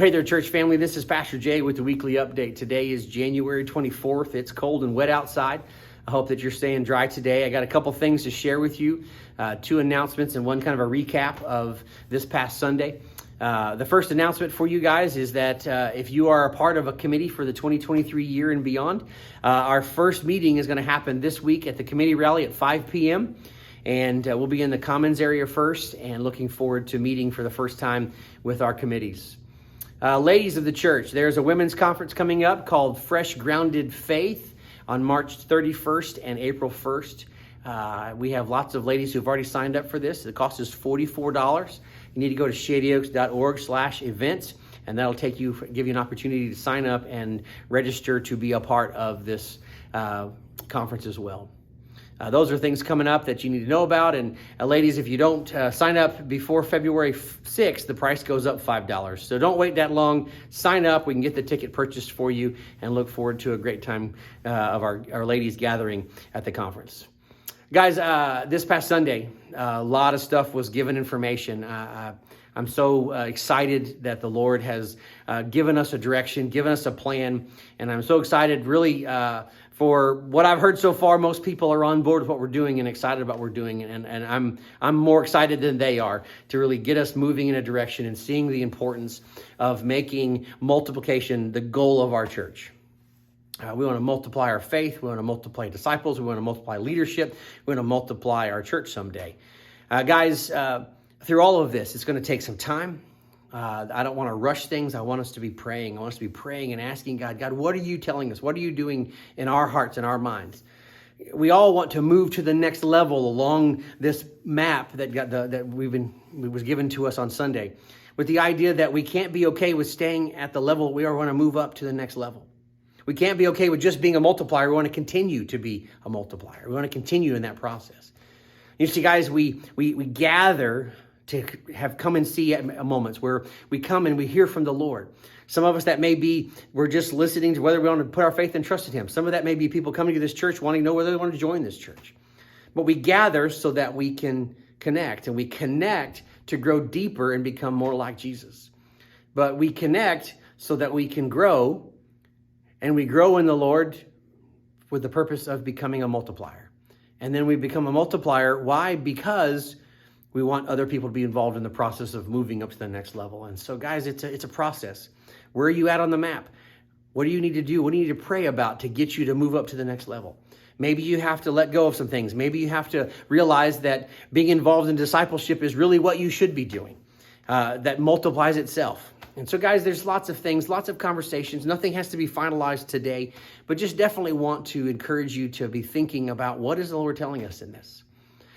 Well, hey there, church family. This is Pastor Jay with the weekly update. Today is January 24th. It's cold and wet outside. I hope that you're staying dry today. I got a couple things to share with you, two announcements and one kind of a recap of this past Sunday. The first announcement for you guys is that if you are a part of a committee for the 2023 year and beyond, our first meeting is going to happen this week at the committee rally at 5 p.m. And we'll be in the commons area first and looking forward to meeting for the first time with our committees. Ladies of the church, there's a women's conference coming up called Fresh Grounded Faith on March 31st and April 1st. We have lots of ladies who've already signed up for this. The cost is $44. You need to go to shadyoaks.org/events, and that'll give you an opportunity to sign up and register to be a part of this conference as well. Those are things coming up that you need to know about. And ladies, if you don't sign up before February 6th, the price goes up $5. So don't wait that long. Sign up. We can get the ticket purchased for you and look forward to a great time of our ladies gathering at the conference. Guys, this past Sunday, a lot of stuff was given information. I'm so excited that the Lord has given us a direction, given us a plan, and I'm so excited really for what I've heard so far. Most people are on board with what we're doing and excited about what we're doing, and I'm more excited than they are to really get us moving in a direction and seeing the importance of making multiplication the goal of our church. We want to multiply our faith. We want to multiply disciples. We want to multiply leadership. We want to multiply our church someday. Guys, through all of this, it's going to take some time. I don't want to rush things. I want us to be praying. I want us to be praying and asking God, what are you telling us? What are you doing in our hearts and our minds? We all want to move to the next level along this map that was given to us on Sunday, with the idea that we can't be okay with staying at the level we are. We want to move up to the next level. We can't be okay with just being a multiplier. We want to continue to be a multiplier. We want to continue in that process. You see, guys, we gather to have come and see at moments where we come and we hear from the Lord. Some of us that may be, we're just listening to whether we want to put our faith and trust in Him. Some of that may be people coming to this church wanting to know whether they want to join this church. But we gather so that we can connect, and we connect to grow deeper and become more like Jesus. But we connect so that we can grow, and we grow in the Lord with the purpose of becoming a multiplier. And then we become a multiplier. Why? Because we want other people to be involved in the process of moving up to the next level. And so, guys, it's a process. Where are you at on the map? What do you need to do? What do you need to pray about to get you to move up to the next level? Maybe you have to let go of some things. Maybe you have to realize that being involved in discipleship is really what you should be doing. That multiplies itself. And so, guys, there's lots of things, lots of conversations. Nothing has to be finalized today, but just definitely want to encourage you to be thinking about what is the Lord telling us in this.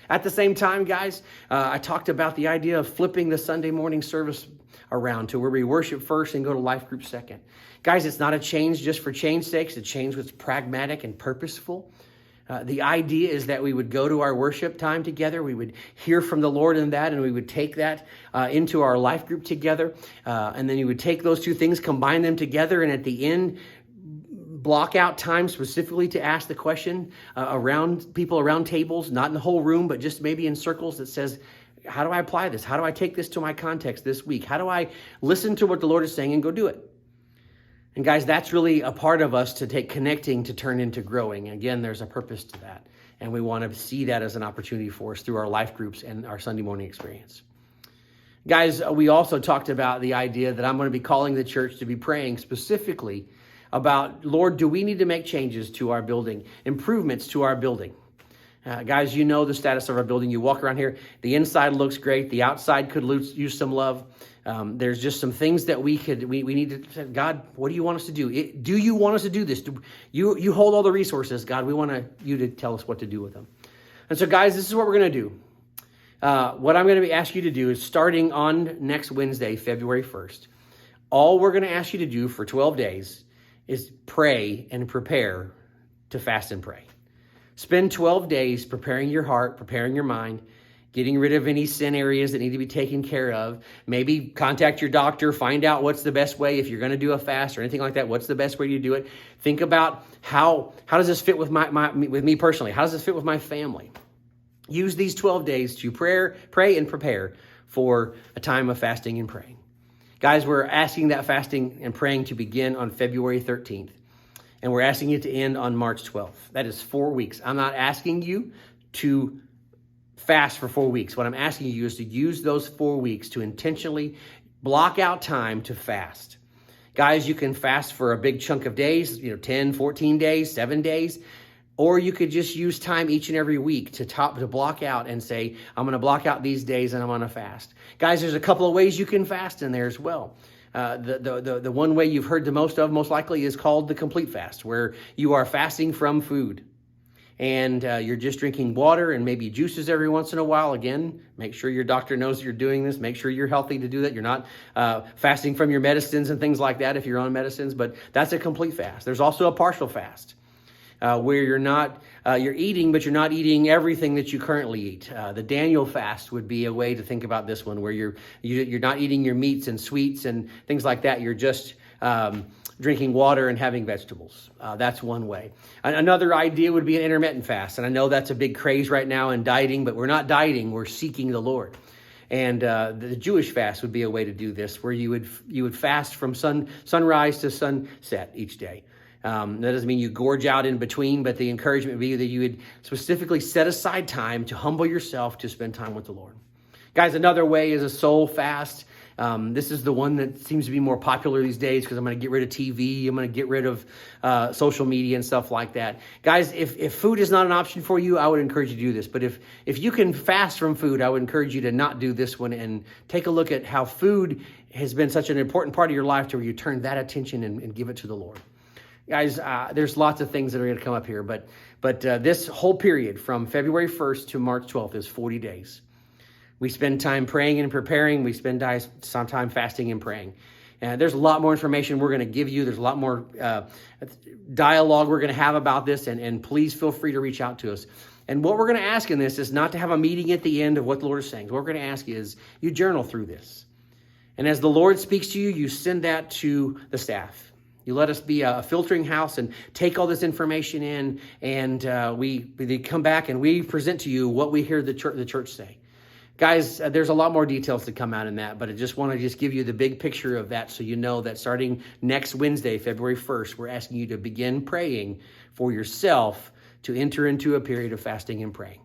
At the same time, guys, I talked about the idea of flipping the Sunday morning service around to where we worship first and go to life group second. Guys, it's not a change just for change's sake. It's a change that's pragmatic and purposeful. The idea is that we would go to our worship time together. We would hear from the Lord in that, and we would take that into our life group together. And then you would take those two things, combine them together, and at the end, block out time specifically to ask the question around people around tables, not in the whole room, but just maybe in circles that says, how do I apply this? How do I take this to my context this week? How do I listen to what the Lord is saying and go do it? And guys, that's really a part of us to take connecting to turn into growing. Again, there's a purpose to that. And we want to see that as an opportunity for us through our life groups and our Sunday morning experience. Guys, we also talked about the idea that I'm going to be calling the church to be praying specifically about, Lord, do we need to make changes to our building, improvements to our building? Guys, you know the status of our building. You walk around here, the inside looks great. The outside could use some love. There's just some things that we need to say, God, what do you want us to do? Do you want us to do this? You hold all the resources, God. We want you to tell us what to do with them. And so, guys, this is what we're going to do. What I'm going to be asking you to do is, starting on next Wednesday, February 1st, all we're going to ask you to do for 12 days is pray and prepare to fast and pray. Spend 12 days preparing your heart, preparing your mind, getting rid of any sin areas that need to be taken care of. Maybe contact your doctor, find out what's the best way. If you're going to do a fast or anything like that, what's the best way to do it? Think about how does this fit with with me personally? How does this fit with my family? Use these 12 days to pray and prepare for a time of fasting and praying. Guys, we're asking that fasting and praying to begin on February 13th. And we're asking it to end on March 12th. That is 4 weeks. I'm not asking you to fast for 4 weeks. What I'm asking you is to use those 4 weeks to intentionally block out time to fast. Guys, you can fast for a big chunk of days, 10, 14 days, 7 days, or you could just use time each and every week to block out and say, I'm going to block out these days and I'm going to fast. Guys, there's a couple of ways you can fast in there as well. The one way you've heard the most likely is called the complete fast, where you are fasting from food. And you're just drinking water and maybe juices every once in a while. Again, make sure your doctor knows you're doing this. Make sure you're healthy to do that. You're not fasting from your medicines and things like that if you're on medicines, but that's a complete fast. There's also a partial fast where you're eating, but you're not eating everything that you currently eat. The Daniel fast would be a way to think about this one, where you're not eating your meats and sweets and things like that. You're just drinking water and having vegetables. That's one way. Another idea would be an intermittent fast. And I know that's a big craze right now in dieting, but we're not dieting, we're seeking the Lord. And the Jewish fast would be a way to do this, where you would fast from sunrise to sunset each day. That doesn't mean you gorge out in between, but the encouragement would be that you would specifically set aside time to humble yourself to spend time with the Lord. Guys, another way is a soul fast. This is the one that seems to be more popular these days because I'm going to get rid of TV. I'm going to get rid of social media and stuff like that. Guys, if food is not an option for you, I would encourage you to do this. But if you can fast from food, I would encourage you to not do this one and take a look at how food has been such an important part of your life to where you turn that attention and give it to the Lord. Guys, there's lots of things that are going to come up here, but this whole period from February 1st to March 12th is 40 days. We spend time praying and preparing. We spend some time fasting and praying. And there's a lot more information we're going to give you. There's a lot more dialogue we're going to have about this, and please feel free to reach out to us. And what we're going to ask in this is not to have a meeting at the end of what the Lord is saying. What we're going to ask is you journal through this. And as the Lord speaks to you, you send that to the staff. You let us be a filtering house and take all this information in, and we come back and we present to you what we hear the church say. Guys, there's a lot more details to come out in that, but I just want to give you the big picture of that so you know that starting next Wednesday, February 1st, we're asking you to begin praying for yourself to enter into a period of fasting and praying.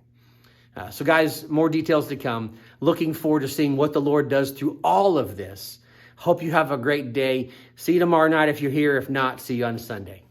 So guys, more details to come. Looking forward to seeing what the Lord does through all of this. Hope you have a great day. See you tomorrow night if you're here. If not, see you on Sunday.